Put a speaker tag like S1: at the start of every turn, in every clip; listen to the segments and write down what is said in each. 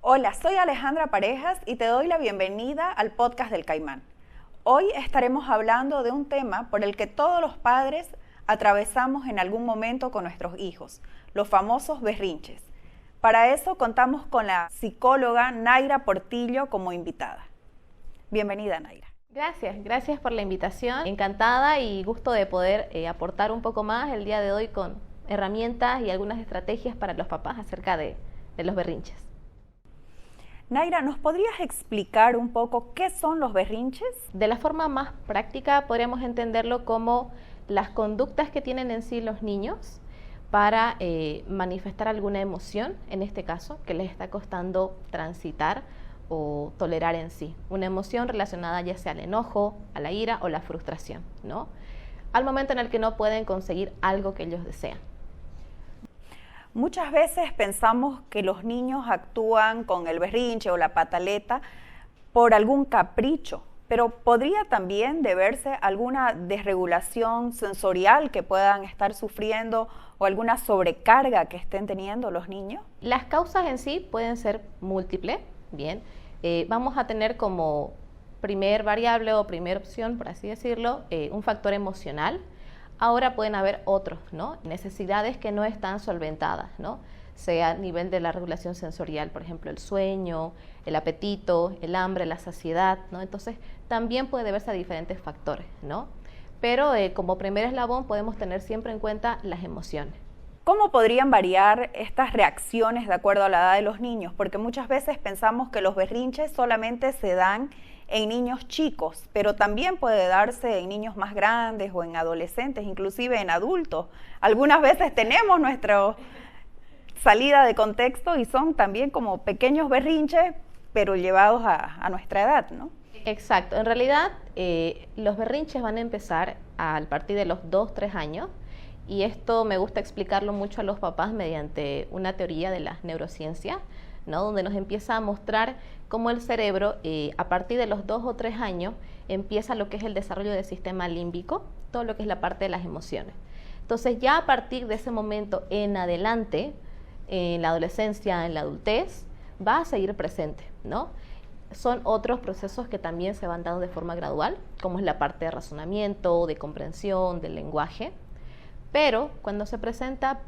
S1: Hola, soy Alejandra Parejas y te doy la bienvenida al podcast del Caimán. Hoy estaremos hablando de un tema por el que todos los padres atravesamos en algún momento con nuestros hijos, los famosos berrinches. Para eso contamos con la psicóloga Naira Portillo como invitada. Bienvenida, Naira.
S2: Gracias por la invitación. Encantada y gusto de poder aportar un poco más el día de hoy con herramientas y algunas estrategias para los papás acerca de los berrinches.
S1: Naira, ¿nos podrías explicar un poco qué son los berrinches?
S2: De la forma más práctica podríamos entenderlo como las conductas que tienen en sí los niños para manifestar alguna emoción, en este caso, que les está costando transitar o tolerar en sí. Una emoción relacionada ya sea al enojo, a la ira o la frustración, ¿no? Al momento en el que no pueden conseguir algo que ellos desean.
S1: Muchas veces pensamos que los niños actúan con el berrinche o la pataleta por algún capricho, pero podría también deberse a alguna desregulación sensorial que puedan estar sufriendo o alguna sobrecarga que estén teniendo los niños.
S2: Las causas en sí pueden ser múltiples, bien. Vamos a tener como primer variable o primera opción, por así decirlo, un factor emocional. Ahora pueden haber otros, ¿no? Necesidades que no están solventadas, ¿no? Sea a nivel de la regulación sensorial, por ejemplo, el sueño, el apetito, el hambre, la saciedad, ¿no? Entonces, también puede deberse a diferentes factores, ¿no? Pero como primer eslabón podemos tener siempre en cuenta las emociones.
S1: ¿Cómo podrían variar estas reacciones de acuerdo a la edad de los niños? Porque muchas veces pensamos que los berrinches solamente se dan en niños chicos, pero también puede darse en niños más grandes o en adolescentes, inclusive en adultos. Algunas veces tenemos nuestra salida de contexto y son también como pequeños berrinches, pero llevados a nuestra edad, ¿no?
S2: Exacto. En realidad, los berrinches van a empezar a partir de los 2-3 años. Y esto me gusta explicarlo mucho a los papás mediante una teoría de la neurociencia, ¿no? Donde nos empieza a mostrar cómo el cerebro, a partir de los 2 o 3 años, empieza lo que es el desarrollo del sistema límbico, todo lo que es la parte de las emociones. Entonces, ya a partir de ese momento en adelante, en la adolescencia, en la adultez, va a seguir presente, ¿no? Son otros procesos que también se van dando de forma gradual, como es la parte de razonamiento, de comprensión, del lenguaje. Pero cuando se presenta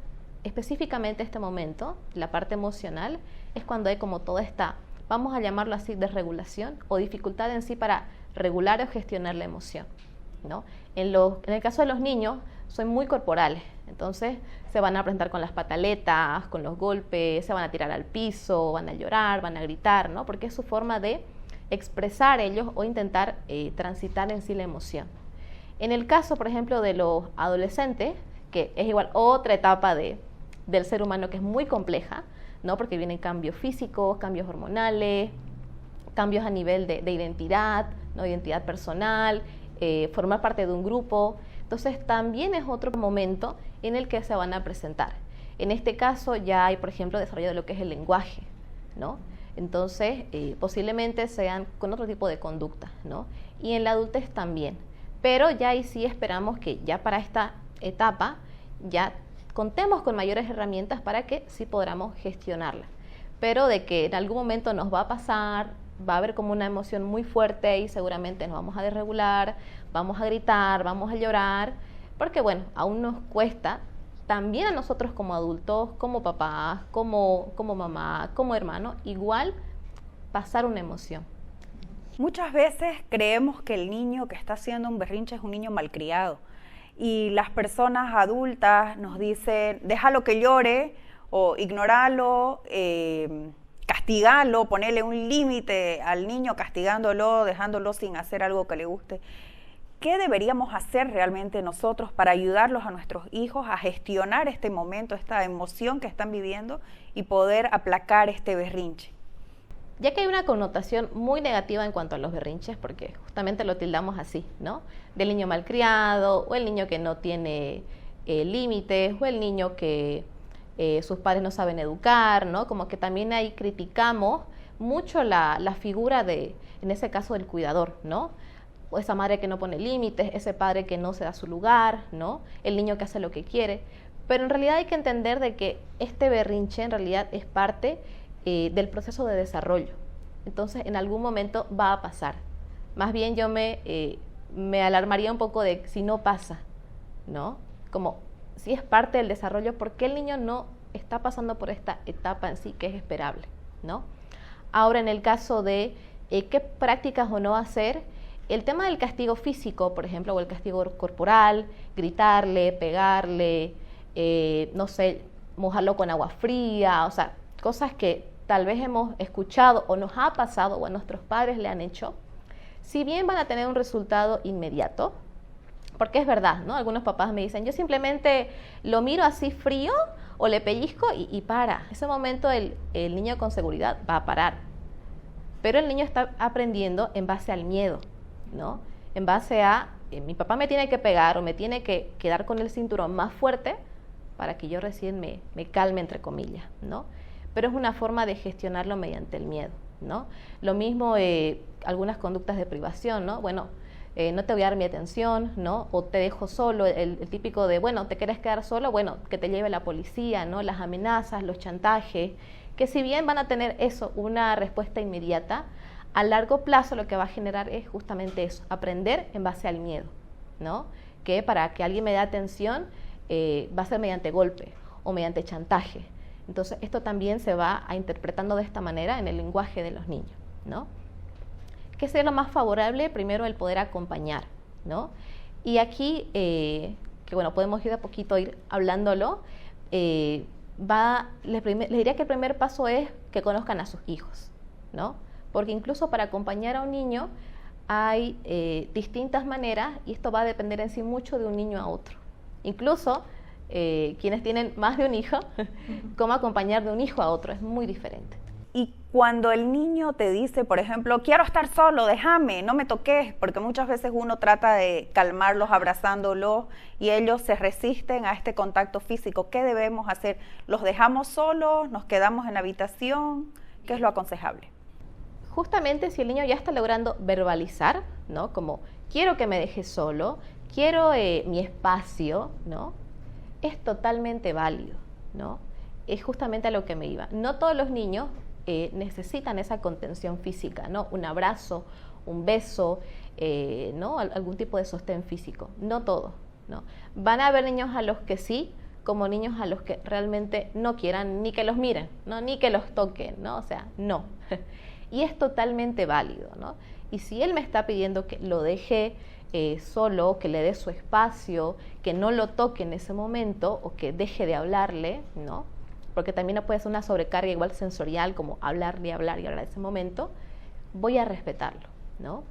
S2: específicamente este momento, la parte emocional, es cuando hay como toda esta, vamos a llamarlo así, desregulación o dificultad en sí para regular o gestionar la emoción, ¿no? En el caso de los niños, son muy corporales, entonces se van a presentar con las pataletas, con los golpes, se van a tirar al piso, van a llorar, van a gritar, ¿no? Porque es su forma de expresar ellos o intentar transitar en sí la emoción. En el caso, por ejemplo, de los adolescentes, que es igual otra etapa del ser humano que es muy compleja, ¿no? Porque vienen cambios físicos, cambios hormonales, cambios a nivel de identidad, ¿no? Identidad personal, formar parte de un grupo. Entonces también es otro momento en el que se van a presentar. En este caso ya hay, por ejemplo, desarrollo de lo que es el lenguaje, ¿no? Entonces posiblemente sean con otro tipo de conducta, ¿no? Y en la adultez también. Pero ya ahí sí esperamos que ya para esta etapa ya contemos con mayores herramientas para que sí podamos gestionarla. Pero de que en algún momento nos va a pasar, va a haber como una emoción muy fuerte y seguramente nos vamos a desregular, vamos a gritar, vamos a llorar, porque bueno, aún nos cuesta también a nosotros como adultos, como papás, como mamá, como hermano, igual pasar una emoción.
S1: Muchas veces creemos que el niño que está haciendo un berrinche es un niño malcriado y las personas adultas nos dicen, déjalo que llore o ignóralo, castigalo, ponele un límite al niño castigándolo, dejándolo sin hacer algo que le guste. ¿Qué deberíamos hacer realmente nosotros para ayudarlos a nuestros hijos a gestionar este momento, esta emoción que están viviendo y poder aplacar este berrinche?
S2: Ya que hay una connotación muy negativa en cuanto a los berrinches, porque justamente lo tildamos así, ¿no? Del niño malcriado, o el niño que no tiene límites, o el niño que sus padres no saben educar, ¿no? Como que también ahí criticamos mucho la figura en ese caso, del cuidador, ¿no? O esa madre que no pone límites, ese padre que no se da su lugar, ¿no? El niño que hace lo que quiere. Pero en realidad hay que entender de que este berrinche en realidad es parte del proceso de desarrollo. Entonces, en algún momento va a pasar. Más bien yo me alarmaría un poco de si no pasa, ¿no? Como si es parte del desarrollo, ¿por qué el niño no está pasando por esta etapa en sí que es esperable, ¿no? Ahora, en el caso de qué prácticas o no hacer, el tema del castigo físico, por ejemplo, o el castigo corporal, gritarle, pegarle, no sé, mojarlo con agua fría, o sea, cosas que tal vez hemos escuchado o nos ha pasado o a nuestros padres le han hecho, si bien van a tener un resultado inmediato, porque es verdad, ¿no? Algunos papás me dicen, yo simplemente lo miro así frío o le pellizco y para. En ese momento el niño con seguridad va a parar. Pero el niño está aprendiendo en base al miedo, ¿no? En base a, mi papá me tiene que pegar o me tiene que quedar con el cinturón más fuerte para que yo recién me calme, entre comillas, ¿no? Pero es una forma de gestionarlo mediante el miedo, ¿no? Lo mismo algunas conductas de privación, ¿no? Bueno, no te voy a dar mi atención, ¿no? O te dejo solo, el típico de, bueno, ¿te quieres quedar solo? Bueno, que te lleve la policía, ¿no? Las amenazas, los chantajes, que si bien van a tener eso, una respuesta inmediata, a largo plazo lo que va a generar es justamente eso, aprender en base al miedo, ¿no? Que para que alguien me dé atención va a ser mediante golpe o mediante chantaje. Entonces, esto también se va a interpretando de esta manera en el lenguaje de los niños, ¿no? ¿Qué sería lo más favorable? Primero, el poder acompañar, ¿no? Y aquí, que bueno, podemos ir de a poquito ir hablándolo, les diría que el primer paso es que conozcan a sus hijos, ¿no? Porque incluso para acompañar a un niño hay distintas maneras y esto va a depender en sí mucho de un niño a otro. Incluso quienes tienen más de un hijo, cómo acompañar de un hijo a otro es muy diferente.
S1: Y cuando el niño te dice, por ejemplo, quiero estar solo, déjame, no me toques, porque muchas veces uno trata de calmarlos abrazándolos y ellos se resisten a este contacto físico, ¿qué debemos hacer? ¿Los dejamos solos? ¿Nos quedamos en la habitación? ¿Qué es lo aconsejable?
S2: Justamente si el niño ya está logrando verbalizar, ¿no? Como quiero que me dejes solo, quiero mi espacio, ¿no? Es totalmente válido, ¿no? Es justamente a lo que me iba. No todos los niños necesitan esa contención física, ¿no? Un abrazo, un beso, ¿no? Algún tipo de sostén físico. No todos, ¿no? Van a haber niños a los que sí, como niños a los que realmente no quieran ni que los miren, ¿no? Ni que los toquen, ¿no? O sea, no. Y es totalmente válido, ¿no? Y si él me está pidiendo que lo deje solo, que le dé su espacio, que no lo toque en ese momento o que deje de hablarle, ¿no? Porque también no puede ser una sobrecarga igual sensorial como hablar en ese momento, voy a respetarlo, ¿no?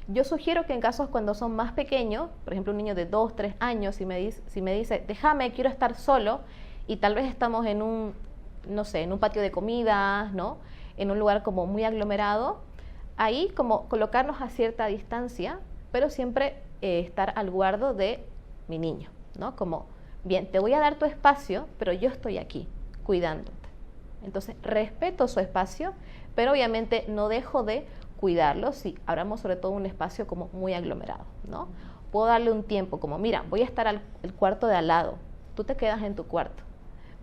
S2: Yo sugiero que en casos cuando son más pequeños, por ejemplo un niño de 2, 3 años, si me dice, déjame, quiero estar solo, y tal vez estamos en un, no sé, en un patio de comidas, ¿no? En un lugar como muy aglomerado, ahí como colocarnos a cierta distancia, pero siempre estar al guardo de mi niño, ¿no? Como, bien, te voy a dar tu espacio, pero yo estoy aquí, cuidándote. Entonces, respeto su espacio, pero obviamente no dejo de cuidarlo si hablamos sobre todo un espacio como muy aglomerado, ¿no? Puedo darle un tiempo como, mira, voy a estar al cuarto de al lado, tú te quedas en tu cuarto,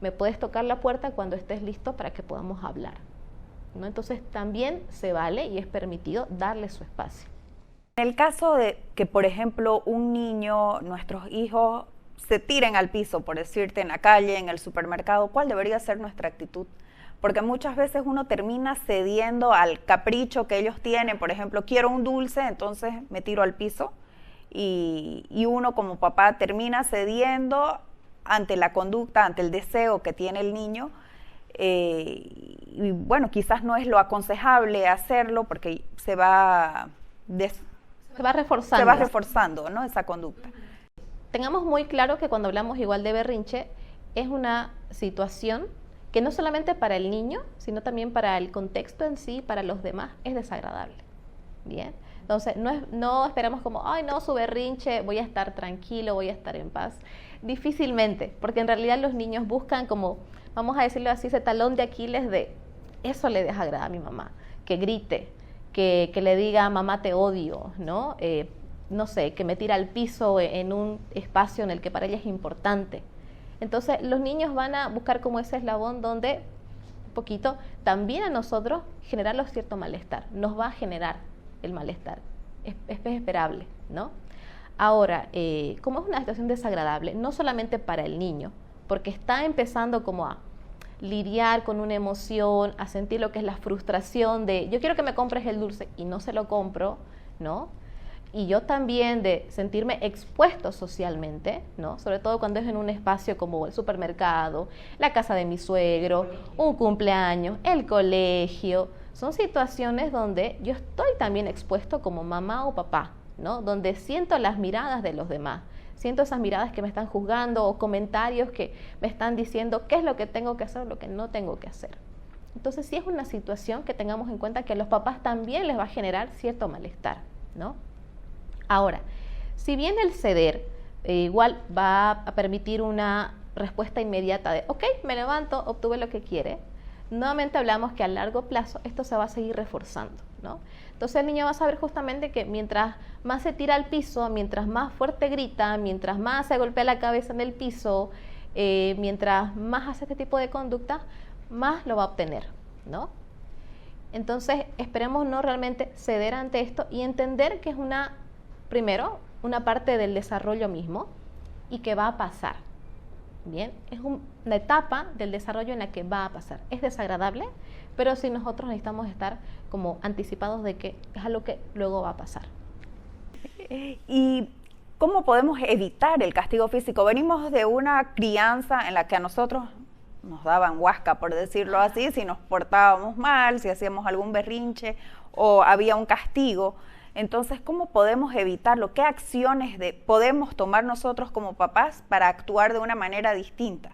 S2: me puedes tocar la puerta cuando estés listo para que podamos hablar, ¿no? Entonces, también se vale y es permitido darle su espacio.
S1: En el caso de que, por ejemplo, un niño, nuestros hijos se tiren al piso, por decirte, en la calle, en el supermercado, ¿cuál debería ser nuestra actitud? Porque muchas veces uno termina cediendo al capricho que ellos tienen, por ejemplo, quiero un dulce, entonces me tiro al piso, y uno como papá termina cediendo ante la conducta, ante el deseo que tiene el niño, y bueno, quizás no es lo aconsejable hacerlo porque se va reforzando, ¿no? Esa conducta.
S2: Tengamos muy claro que cuando hablamos igual de berrinche, es una situación que no solamente para el niño, sino también para el contexto en sí, para los demás, es desagradable. Bien, entonces no esperamos como, ay no, su berrinche, voy a estar tranquilo, voy a estar en paz. Difícilmente, porque en realidad los niños buscan como, vamos a decirlo así, ese talón de Aquiles de, eso le desagrada a mi mamá, que grite, que le diga, mamá te odio, ¿no? No sé, que me tira al piso en un espacio en el que para ella es importante. Entonces los niños van a buscar como ese eslabón donde poquito, también a nosotros generarlo cierto malestar, nos va a generar el malestar, es esperable, ¿no? Ahora, como es una situación desagradable, no solamente para el niño, porque está empezando como a lidiar con una emoción, a sentir lo que es la frustración de yo quiero que me compres el dulce y no se lo compro, ¿no? Y yo también de sentirme expuesto socialmente, ¿no? Sobre todo cuando es en un espacio como el supermercado, la casa de mi suegro, un cumpleaños, el colegio. Son situaciones donde yo estoy también expuesto como mamá o papá, ¿no? Donde siento las miradas de los demás. Siento esas miradas que me están juzgando o comentarios que me están diciendo qué es lo que tengo que hacer o lo que no tengo que hacer. Entonces sí es una situación que tengamos en cuenta que a los papás también les va a generar cierto malestar, ¿no? Ahora, si bien el ceder igual va a permitir una respuesta inmediata de ok, me levanto, obtuve lo que quiere, nuevamente hablamos que a largo plazo esto se va a seguir reforzando, ¿no? Entonces el niño va a saber justamente que mientras más se tira al piso, mientras más fuerte grita, mientras más se golpea la cabeza en el piso, mientras más hace este tipo de conducta, más lo va a obtener, ¿no? Entonces esperemos no realmente ceder ante esto y entender que es primero, una parte del desarrollo mismo y que va a pasar. Bien, es una etapa del desarrollo en la que va a pasar. Es desagradable, pero sí nosotros necesitamos estar como anticipados de que es algo que luego va a pasar.
S1: ¿Y cómo podemos evitar el castigo físico? Venimos de una crianza en la que a nosotros nos daban huasca, por decirlo así, si nos portábamos mal, si hacíamos algún berrinche o había un castigo. Entonces, ¿cómo podemos evitarlo? ¿Qué acciones podemos tomar nosotros como papás para actuar de una manera distinta?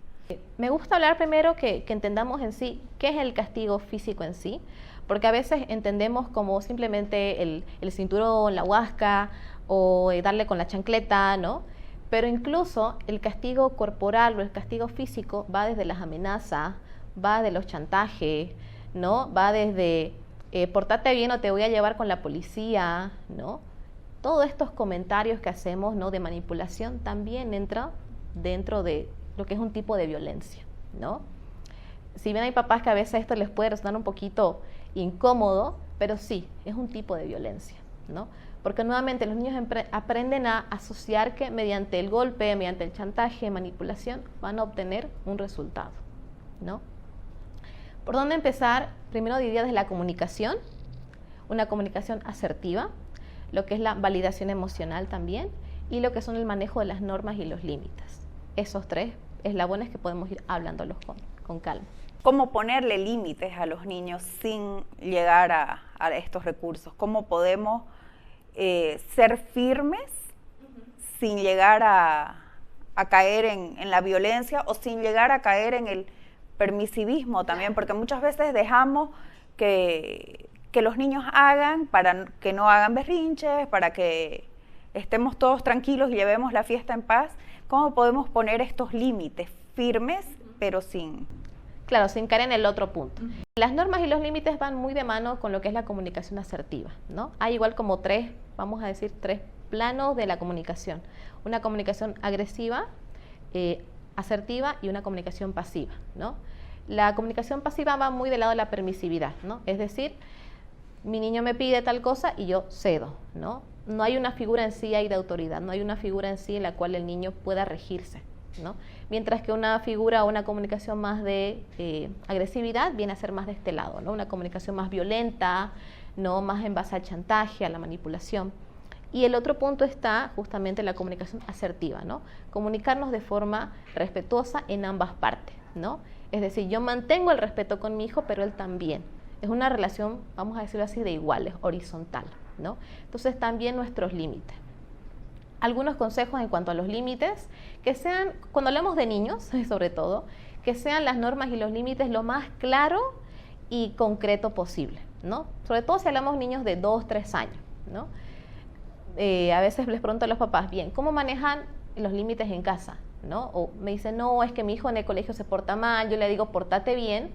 S2: Me gusta hablar primero que entendamos en sí qué es el castigo físico en sí, porque a veces entendemos como simplemente el cinturón, la huasca o darle con la chancleta, ¿no? Pero incluso el castigo corporal o el castigo físico va desde las amenazas, va de los chantajes, ¿no? Va desde portate bien o te voy a llevar con la policía, ¿no? Todos estos comentarios que hacemos, ¿no? De manipulación también entra dentro de lo que es un tipo de violencia, ¿no? Si bien hay papás que a veces esto les puede resultar un poquito incómodo, pero sí, es un tipo de violencia, ¿no? Porque nuevamente los niños aprenden a asociar que mediante el golpe, mediante el chantaje, manipulación, van a obtener un resultado, ¿no? ¿Por dónde empezar? Primero diría desde la comunicación, una comunicación asertiva, lo que es la validación emocional también, y lo que son el manejo de las normas y los límites. Esos tres eslabones que podemos ir hablándolos con calma.
S1: ¿Cómo ponerle límites a los niños sin llegar a estos recursos? ¿Cómo podemos ser firmes sin llegar a caer en la violencia o sin llegar a caer en el permisivismo también? Porque muchas veces dejamos que los niños hagan para que no hagan berrinches, para que estemos todos tranquilos y llevemos la fiesta en paz. ¿Cómo podemos poner estos límites firmes, pero sin...
S2: Claro, sin caer en el otro punto. Las normas y los límites van muy de mano con lo que es la comunicación asertiva, ¿no? Hay igual como tres planos de la comunicación. Una comunicación agresiva, asertiva y una comunicación pasiva, ¿no? La comunicación pasiva va muy del lado de la permisividad, ¿no? Es decir, mi niño me pide tal cosa y yo cedo, ¿no? No hay una figura en sí ahí de autoridad, no hay una figura en sí en la cual el niño pueda regirse, ¿no? Mientras que una figura o una comunicación más de agresividad viene a ser más de este lado, ¿no? Una comunicación más violenta, ¿no? Más en base al chantaje, a la manipulación. Y el otro punto está justamente la comunicación asertiva, ¿no? Comunicarnos de forma respetuosa en ambas partes, ¿no? Es decir, yo mantengo el respeto con mi hijo, pero él también. Es una relación, vamos a decirlo así, de iguales, horizontal, ¿no? Entonces también nuestros límites. Algunos consejos en cuanto a los límites, que sean, cuando hablamos de niños, sobre todo, que sean las normas y los límites lo más claro y concreto posible, ¿no? Sobre todo si hablamos de niños de 2, 3 años, ¿no? A veces les pregunto a los papás, bien, ¿cómo manejan los límites en casa? ¿No? O me dicen, no, es que mi hijo en el colegio se porta mal, yo le digo, pórtate bien,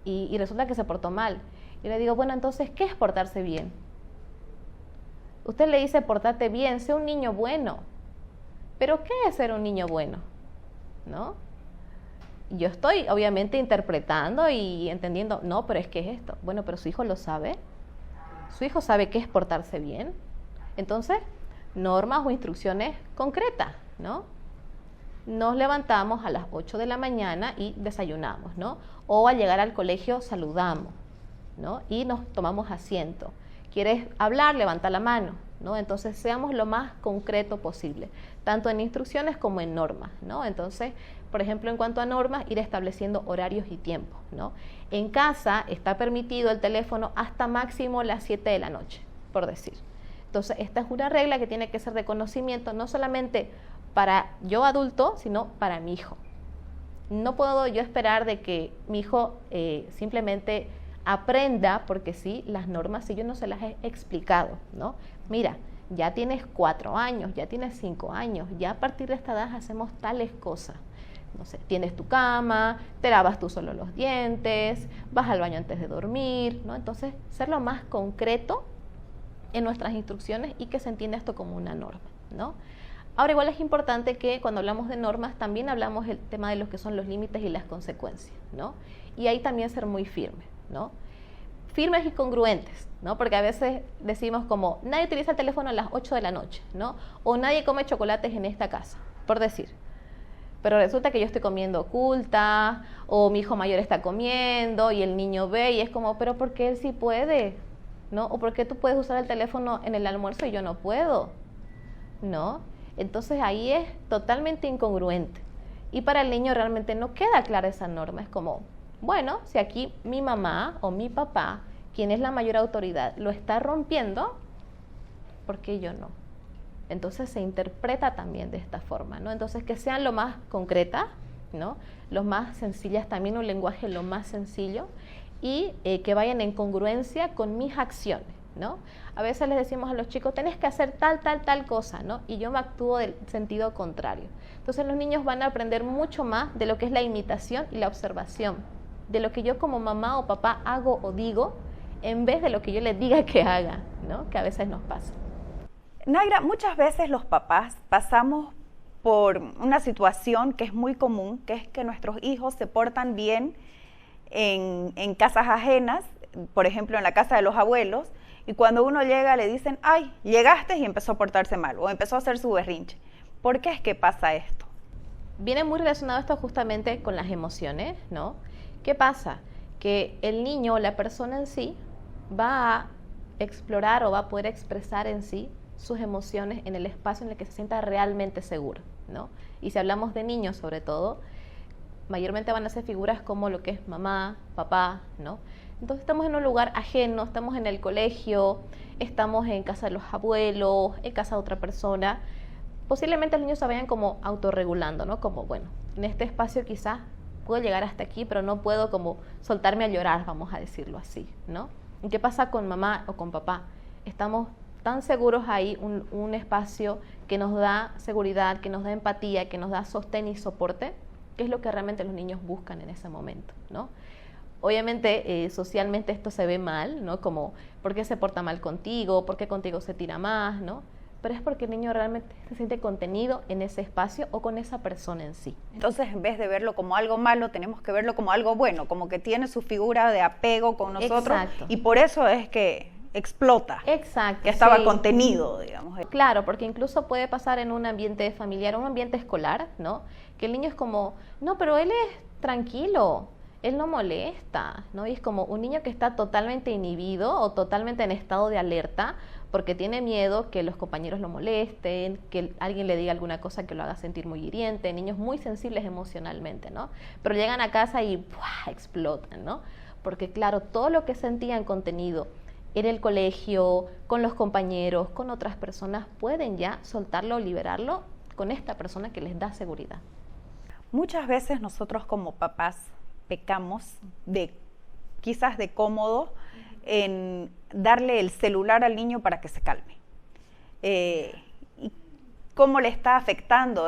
S2: y resulta que se portó mal. Yo le digo, bueno, entonces, ¿qué es portarse bien? Usted le dice, pórtate bien, sé un niño bueno. ¿Pero qué es ser un niño bueno? ¿No? Yo estoy obviamente interpretando y entendiendo, no, pero es que es esto. Bueno, pero su hijo lo sabe. Su hijo sabe qué es portarse bien. Entonces, normas o instrucciones concretas, ¿no? Nos levantamos a las 8 de la mañana y desayunamos, ¿no? O al llegar al colegio saludamos, ¿no? Y nos tomamos asiento. ¿Quieres hablar? Levanta la mano, ¿no? Entonces, seamos lo más concreto posible, tanto en instrucciones como en normas, ¿no? Entonces, por ejemplo, en cuanto a normas, ir estableciendo horarios y tiempos, ¿no? En casa está permitido el teléfono hasta máximo las 7 de la noche, por decir. Entonces, esta es una regla que tiene que ser de conocimiento, no solamente para yo adulto, sino para mi hijo. No puedo yo esperar de que mi hijo simplemente aprenda, porque sí, las normas, si yo no se las he explicado, ¿no? Mira, ya tienes 4 años, ya tienes 5 años, ya a partir de esta edad hacemos tales cosas. No sé, tienes tu cama, te lavas tú solo los dientes, vas al baño antes de dormir, ¿no? Entonces, ser lo más concreto en nuestras instrucciones y que se entienda esto como una norma, ¿no? Ahora, igual es importante que cuando hablamos de normas también hablamos del tema de lo que son los límites y las consecuencias, ¿no? Y ahí también ser muy firmes, ¿no? Firmes y congruentes, ¿no? Porque a veces decimos como, nadie utiliza el teléfono a las 8 de la noche, ¿no? O nadie come chocolates en esta casa, por decir. Pero resulta que yo estoy comiendo oculta, o mi hijo mayor está comiendo, y el niño ve, y es como, pero ¿por qué él sí puede? ¿No? ¿O por qué tú puedes usar el teléfono en el almuerzo y yo no puedo? ¿No? Entonces ahí es totalmente incongruente. Y para el niño realmente no queda clara esa norma. Es como, bueno, si aquí mi mamá o mi papá, quien es la mayor autoridad, lo está rompiendo, ¿por qué yo no? Entonces se interpreta también de esta forma, ¿no? Entonces que sean lo más concretas, ¿no? Lo más sencillas, también un lenguaje lo más sencillo, y que vayan en congruencia con mis acciones, ¿no? A veces les decimos a los chicos, tenés que hacer tal cosa, ¿no? Y yo me actúo del sentido contrario. Entonces los niños van a aprender mucho más de lo que es la imitación y la observación, de lo que yo como mamá o papá hago o digo, en vez de lo que yo les diga que haga, ¿no? Que a veces nos pasa.
S1: Naira, muchas veces los papás pasamos por una situación que es muy común, que es que nuestros hijos se portan bien en casas ajenas, por ejemplo en la casa de los abuelos, y cuando uno llega le dicen, ay, llegaste y empezó a portarse mal, o empezó a hacer su berrinche. ¿Por qué es que pasa esto?
S2: Viene muy relacionado esto justamente con las emociones, ¿no? ¿Qué pasa? Que el niño, la persona en sí, va a explorar o va a poder expresar en sí sus emociones en el espacio en el que se sienta realmente seguro, ¿no? Y si hablamos de niños sobre todo, mayormente van a ser figuras como lo que es mamá, papá, ¿no? Entonces estamos en un lugar ajeno, estamos en el colegio, estamos en casa de los abuelos, en casa de otra persona. Posiblemente los niños se vayan como autorregulando, ¿no? Como, bueno, en este espacio quizás puedo llegar hasta aquí, pero no puedo como soltarme a llorar, vamos a decirlo así, ¿no? ¿Y qué pasa con mamá o con papá? Estamos tan seguros ahí, un espacio que nos da seguridad, que nos da empatía, que nos da sostén y soporte, que es lo que realmente los niños buscan en ese momento, ¿no? Obviamente, socialmente esto se ve mal, ¿no? Como, ¿por qué se porta mal contigo? ¿Por qué contigo se tira más? ¿No? Pero es porque el niño realmente se siente contenido en ese espacio o con esa persona en sí.
S1: Entonces, en vez de verlo como algo malo, tenemos que verlo como algo bueno, como que tiene su figura de apego con nosotros. Exacto. Y por eso es que explota.
S2: Exacto.
S1: Que estaba contenido, digamos.
S2: Claro, porque incluso puede pasar en un ambiente familiar, un ambiente escolar, ¿no? Que el niño es como, no, pero él es tranquilo, él no molesta, ¿no? Y es como un niño que está totalmente inhibido o totalmente en estado de alerta porque tiene miedo que los compañeros lo molesten, que alguien le diga alguna cosa que lo haga sentir muy hiriente, niños muy sensibles emocionalmente, ¿no? Pero llegan a casa y ¡buah!, explotan, ¿no? Porque claro, todo lo que sentían contenido en el colegio, con los compañeros, con otras personas, pueden ya soltarlo o liberarlo con esta persona que les da seguridad.
S1: Muchas veces nosotros como papás pecamos quizás de cómodo en darle el celular al niño para que se calme. ¿Y cómo le está afectando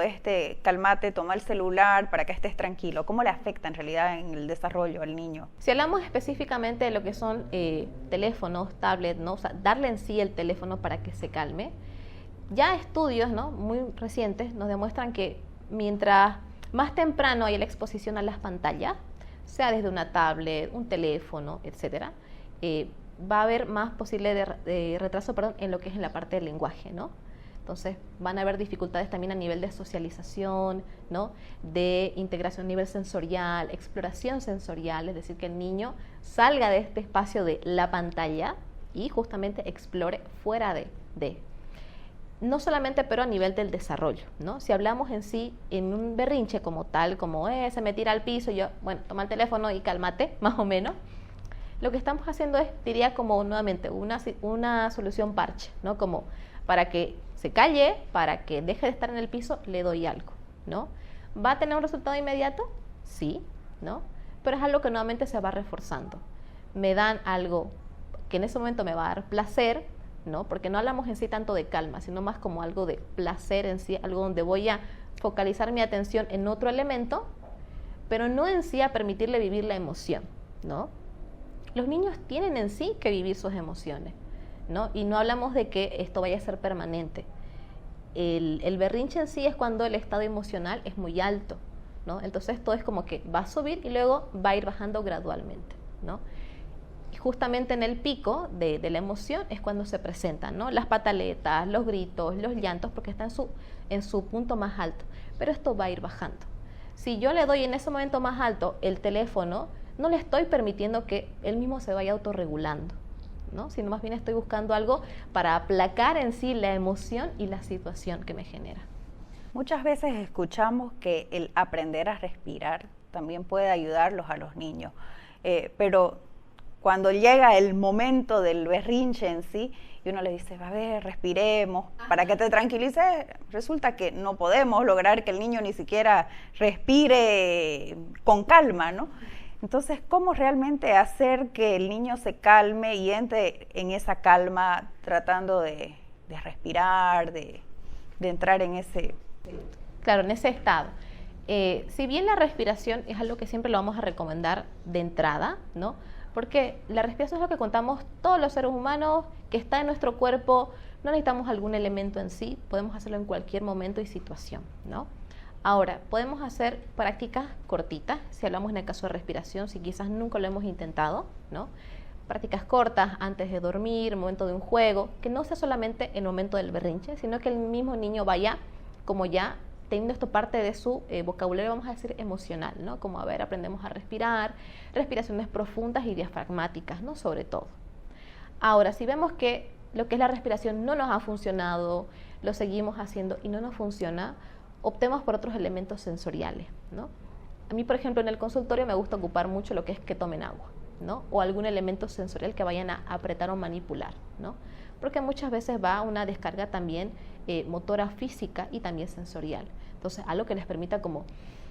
S1: calmate, toma el celular para que estés tranquilo? ¿Cómo le afecta en realidad en el desarrollo al niño?
S2: Si hablamos específicamente de lo que son teléfonos, tablets, ¿no? O sea, darle en sí el teléfono para que se calme, ya estudios, ¿no?, muy recientes nos demuestran que mientras Más temprano hay la exposición a las pantallas, sea desde una tablet, un teléfono, etcétera, va a haber más posible de retraso, perdón, en lo que es en la parte del lenguaje, ¿no? Entonces van a haber dificultades también a nivel de socialización, ¿no? De integración a nivel sensorial, exploración sensorial, es decir, que el niño salga de este espacio de la pantalla y justamente explore fuera de. No solamente, pero a nivel del desarrollo, ¿no? Si hablamos en sí, en un berrinche como tal, como se me tira al piso, yo, bueno, toma el teléfono y cálmate, más o menos. Lo que estamos haciendo es, diría como nuevamente, una solución parche, ¿no? Como para que se calle, para que deje de estar en el piso, le doy algo, ¿no? ¿Va a tener un resultado inmediato? Sí, ¿no? Pero es algo que nuevamente se va reforzando. Me dan algo que en ese momento me va a dar placer, ¿no? Porque no hablamos en sí tanto de calma, sino más como algo de placer en sí, algo donde voy a focalizar mi atención en otro elemento, pero no en sí a permitirle vivir la emoción, ¿no? Los niños tienen en sí que vivir sus emociones, ¿no? Y no hablamos de que esto vaya a ser permanente. El berrinche en sí es cuando el estado emocional es muy alto, ¿no? Entonces todo es como que va a subir y luego va a ir bajando gradualmente, ¿no? Y justamente en el pico de la emoción es cuando se presentan, ¿no? Las pataletas, los gritos, los llantos, porque está en su punto más alto. Pero esto va a ir bajando. Si yo le doy en ese momento más alto el teléfono, no le estoy permitiendo que él mismo se vaya autorregulando, ¿no? Sino más bien estoy buscando algo para aplacar en sí la emoción y la situación que me genera.
S1: Muchas veces escuchamos que el aprender a respirar también puede ayudarlos a los niños, pero cuando llega el momento del berrinche en sí y uno le dice, a ver, respiremos, para que te tranquilices, resulta que no podemos lograr que el niño ni siquiera respire con calma, ¿no? Entonces, ¿cómo realmente hacer que el niño se calme y entre en esa calma tratando de respirar, de entrar en ese...
S2: Claro, en ese estado. Si bien la respiración es algo que siempre lo vamos a recomendar de entrada, ¿no? Porque la respiración es lo que contamos todos los seres humanos, que está en nuestro cuerpo, no necesitamos algún elemento en sí, podemos hacerlo en cualquier momento y situación, ¿no? Ahora, podemos hacer prácticas cortitas, si hablamos en el caso de respiración, si quizás nunca lo hemos intentado, ¿no? Prácticas cortas antes de dormir, momento de un juego, que no sea solamente el momento del berrinche, sino que el mismo niño vaya como ya teniendo esto parte de su vocabulario, vamos a decir, emocional, ¿no? Como, a ver, aprendemos a respirar, respiraciones profundas y diafragmáticas, ¿no? Sobre todo. Ahora, si vemos que lo que es la respiración no nos ha funcionado, lo seguimos haciendo y no nos funciona, optemos por otros elementos sensoriales, ¿no? A mí, por ejemplo, en el consultorio me gusta ocupar mucho lo que es que tomen agua, ¿no? O algún elemento sensorial que vayan a apretar o manipular, ¿no? Porque muchas veces va una descarga también motora física y también sensorial. Entonces, algo que les permita como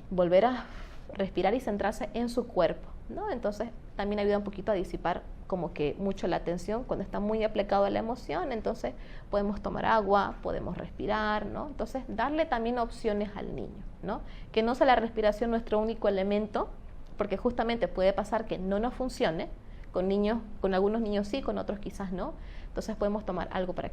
S2: volver a respirar y centrarse en su cuerpo, ¿no? Entonces, también ayuda un poquito a disipar como que mucho la tensión cuando está muy aplicado a la emoción. Entonces, podemos tomar agua, podemos respirar, ¿no? Entonces, darle también opciones al niño, ¿no? Que no sea la respiración nuestro único elemento, porque justamente puede pasar que no nos funcione. Con niños, con algunos niños sí, con otros quizás no. Entonces podemos tomar algo para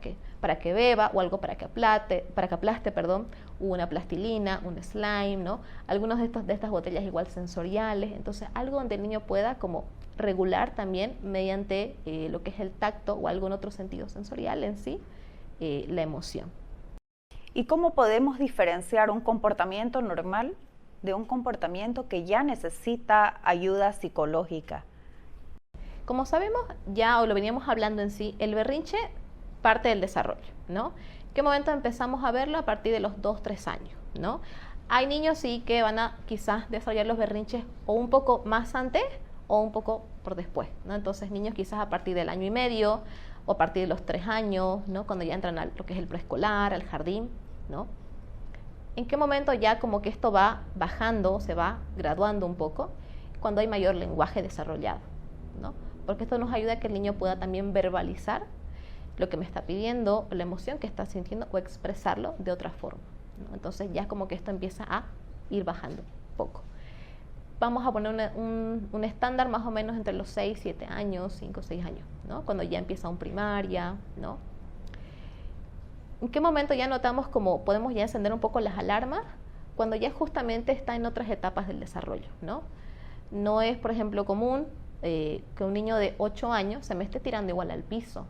S2: que beba o algo para que aplaste, perdón, una plastilina, un slime, ¿no? Algunos de estas botellas igual sensoriales. Entonces algo donde el niño pueda como regular también mediante lo que es el tacto o algún otro sentido sensorial en sí, la emoción.
S1: ¿Y cómo podemos diferenciar un comportamiento normal de un comportamiento que ya necesita ayuda psicológica?
S2: Como sabemos, ya o lo veníamos hablando en sí, el berrinche parte del desarrollo, ¿no? ¿En qué momento empezamos a verlo? A partir de los 2-3 años, ¿no? Hay niños sí que van a quizás desarrollar los berrinches o un poco más antes o un poco por después, ¿no? Entonces niños quizás a partir del 1 año y medio o a partir de los 3 años, ¿no? Cuando ya entran a lo que es el preescolar, al jardín, ¿no? ¿En qué momento ya como que esto va bajando, se va graduando un poco? Cuando hay mayor lenguaje desarrollado, ¿no? Porque esto nos ayuda a que el niño pueda también verbalizar lo que me está pidiendo, la emoción que está sintiendo o expresarlo de otra forma, ¿no? Entonces ya como que esto empieza a ir bajando poco. Vamos a poner un estándar más o menos entre los 6, 7 años, 5, 6 años, ¿no? Cuando ya empieza un primaria, ¿no? ¿En qué momento ya notamos como podemos ya encender un poco las alarmas? cuando ya justamente está en otras etapas del desarrollo, ¿no? No es, por ejemplo, común que un niño de 8 años se me esté tirando igual al piso,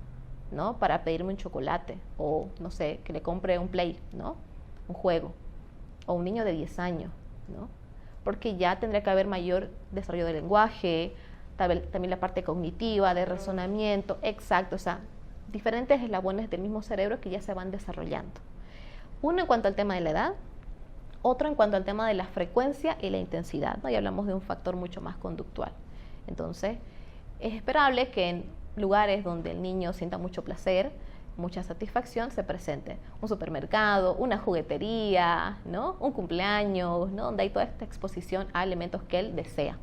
S2: ¿no? Para pedirme un chocolate o, no sé, que le compre un play, ¿no? Un juego. O un niño de 10 años, ¿no? Porque ya tendría que haber mayor desarrollo del lenguaje, también la parte cognitiva, de razonamiento, exacto, o sea, diferentes eslabones del mismo cerebro que ya se van desarrollando. Uno en cuanto al tema de la edad, otro en cuanto al tema de la frecuencia y la intensidad, ¿no? Y hablamos de un factor mucho más conductual. Entonces, es esperable que en lugares donde el niño sienta mucho placer, mucha satisfacción, se presente un supermercado, una juguetería, ¿no? Un cumpleaños, ¿no? Donde hay toda esta exposición a elementos que él desea.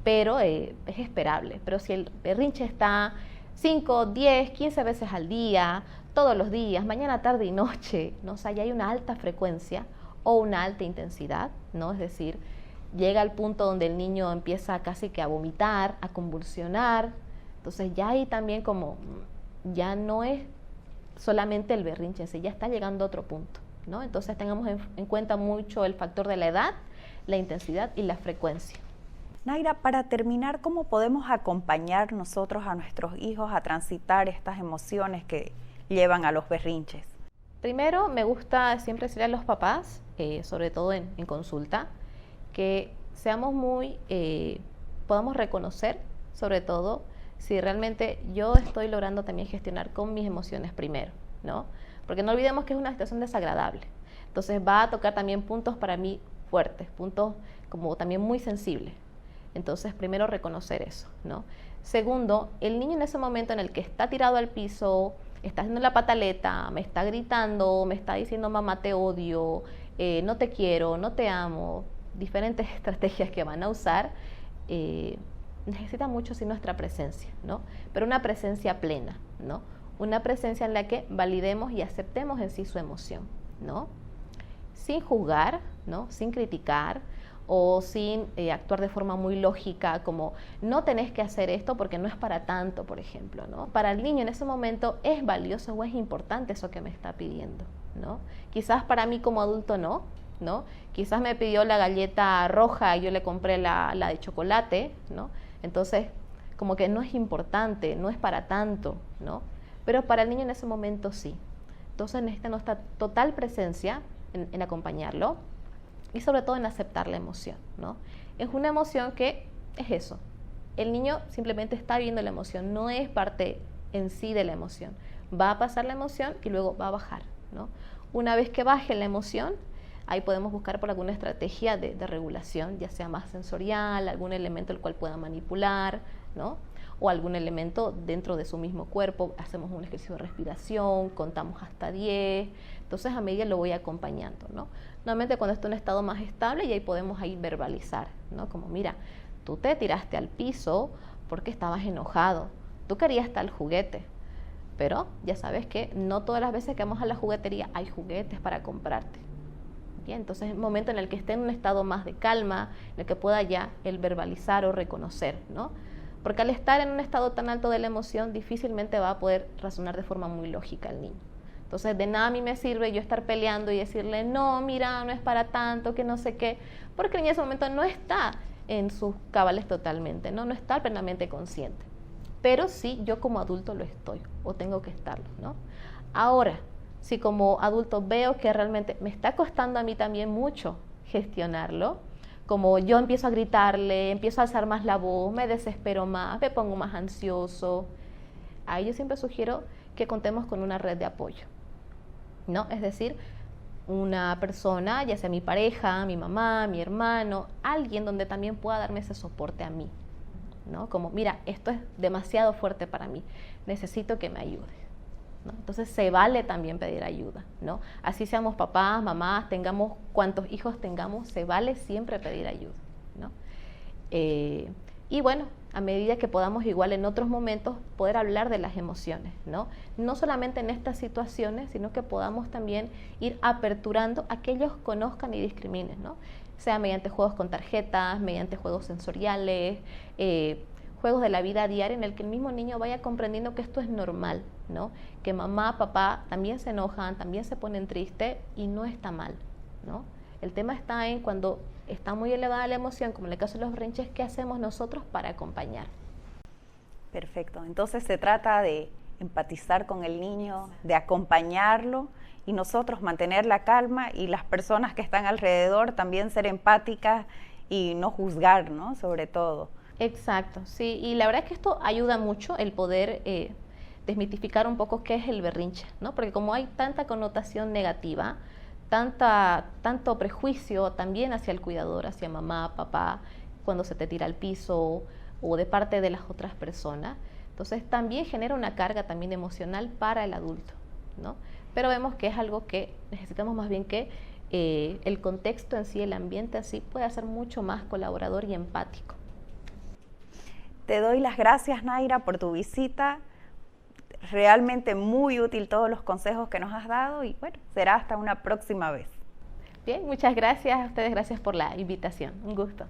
S2: Pero es esperable. Pero si el berrinche está 5, 10, 15 veces al día, todos los días, mañana, tarde y noche, ¿no? O sea, ya hay una alta frecuencia o una alta intensidad, ¿no? Es decir, llega al punto donde el niño empieza casi que a vomitar, a convulsionar. Entonces ya ahí también como, ya no es solamente el berrinche en sí, ya está llegando a otro punto, ¿no? Entonces tengamos en cuenta mucho el factor de la edad, la intensidad y la frecuencia.
S1: Naira, para terminar, ¿cómo podemos acompañar nosotros a nuestros hijos a transitar estas emociones que llevan a los berrinches?
S2: Primero, me gusta siempre decirle a los papás, sobre todo en consulta, que seamos podamos reconocer, sobre todo, si realmente yo estoy logrando también gestionar con mis emociones primero, ¿no? Porque no olvidemos que es una situación desagradable. Entonces va a tocar también puntos para mí fuertes, puntos como también muy sensibles. Entonces, primero reconocer eso, ¿no? Segundo, el niño en ese momento en el que está tirado al piso, está haciendo la pataleta, me está gritando, me está diciendo mamá te odio, no te quiero, no te amo, diferentes estrategias que van a usar, necesita mucho sí nuestra presencia, ¿no? Pero una presencia plena, ¿no? Una presencia en la que validemos y aceptemos en sí su emoción, ¿no? Sin juzgar, ¿no? Sin criticar o sin actuar de forma muy lógica, como no tenés que hacer esto porque no es para tanto, por ejemplo, ¿no? Para el niño en ese momento es valioso o es importante eso que me está pidiendo, ¿no? Quizás para mí como adulto ¿no? Quizás me pidió la galleta roja y yo le compré la de chocolate, ¿no? Entonces, como que no es importante, no es para tanto, ¿no? Pero para el niño en ese momento sí. Entonces necesita nuestra total presencia en acompañarlo y sobre todo en aceptar la emoción, ¿no? Es una emoción que es eso. El niño simplemente está viendo la emoción, no es parte en sí de la emoción. Va a pasar la emoción y luego va a bajar, ¿no? Una vez que baje la emoción, ahí podemos buscar por alguna estrategia de regulación, ya sea más sensorial, algún elemento el cual pueda manipular, ¿no? O algún elemento dentro de su mismo cuerpo, hacemos un ejercicio de respiración, contamos hasta 10, entonces a medida lo voy acompañando, ¿no? Nuevamente cuando está en un estado más estable y ahí podemos ahí verbalizar, ¿no? Como mira, tú te tiraste al piso porque estabas enojado, tú querías tal juguete, pero ya sabes que no todas las veces que vamos a la juguetería hay juguetes para comprarte. Bien, entonces es un momento en el que esté en un estado más de calma, en el que pueda ya el verbalizar o reconocer, ¿no? Porque al estar en un estado tan alto de la emoción, difícilmente va a poder razonar de forma muy lógica el niño. Entonces, de nada a mí me sirve yo estar peleando y decirle, no, mira, no es para tanto, que no sé qué, porque el niño en ese momento no está en sus cabales totalmente, ¿no? No está plenamente consciente. Pero sí, yo como adulto lo estoy, o tengo que estarlo, ¿no? Ahora, si como adulto veo que realmente me está costando a mí también mucho gestionarlo, como yo empiezo a gritarle, empiezo a alzar más la voz, me desespero más, me pongo más ansioso, ahí yo siempre sugiero que contemos con una red de apoyo, ¿no? Es decir, una persona, ya sea mi pareja, mi mamá, mi hermano, alguien donde también pueda darme ese soporte a mí, ¿no? Como, mira, esto es demasiado fuerte para mí, necesito que me ayudes, ¿no? Entonces se vale también pedir ayuda, ¿no? Así seamos papás, mamás, tengamos cuantos hijos tengamos, se vale siempre pedir ayuda, ¿no? Y bueno, a medida que podamos igual en otros momentos poder hablar de las emociones, ¿no? No solamente en estas situaciones, sino que podamos también ir aperturando a que ellos conozcan y discriminen, ¿no? Sea mediante juegos con tarjetas, mediante juegos sensoriales, juegos de la vida diaria en el que el mismo niño vaya comprendiendo que esto es normal, ¿no? Que mamá, papá también se enojan, también se ponen tristes y no está mal, ¿no? El tema está en cuando está muy elevada la emoción, como en el caso de los berrinches, ¿qué hacemos nosotros para acompañar?
S1: Perfecto. Entonces se trata de empatizar con el niño, de acompañarlo y nosotros mantener la calma y las personas que están alrededor también ser empáticas y no juzgar, ¿no? Sobre todo.
S2: Exacto, sí, y la verdad es que esto ayuda mucho el poder desmitificar un poco qué es el berrinche, ¿no? Porque como hay tanta connotación negativa, tanto prejuicio también hacia el cuidador, hacia mamá, papá, cuando se te tira al piso o de parte de las otras personas, entonces también genera una carga también emocional para el adulto, ¿no? Pero vemos que es algo que necesitamos más bien que el contexto en sí, el ambiente así, pueda ser mucho más colaborador y empático.
S1: Te doy las gracias, Naira, por tu visita. Realmente muy útil todos los consejos que nos has dado y bueno, será hasta una próxima vez.
S2: Bien, muchas gracias a ustedes, gracias por la invitación. Un gusto.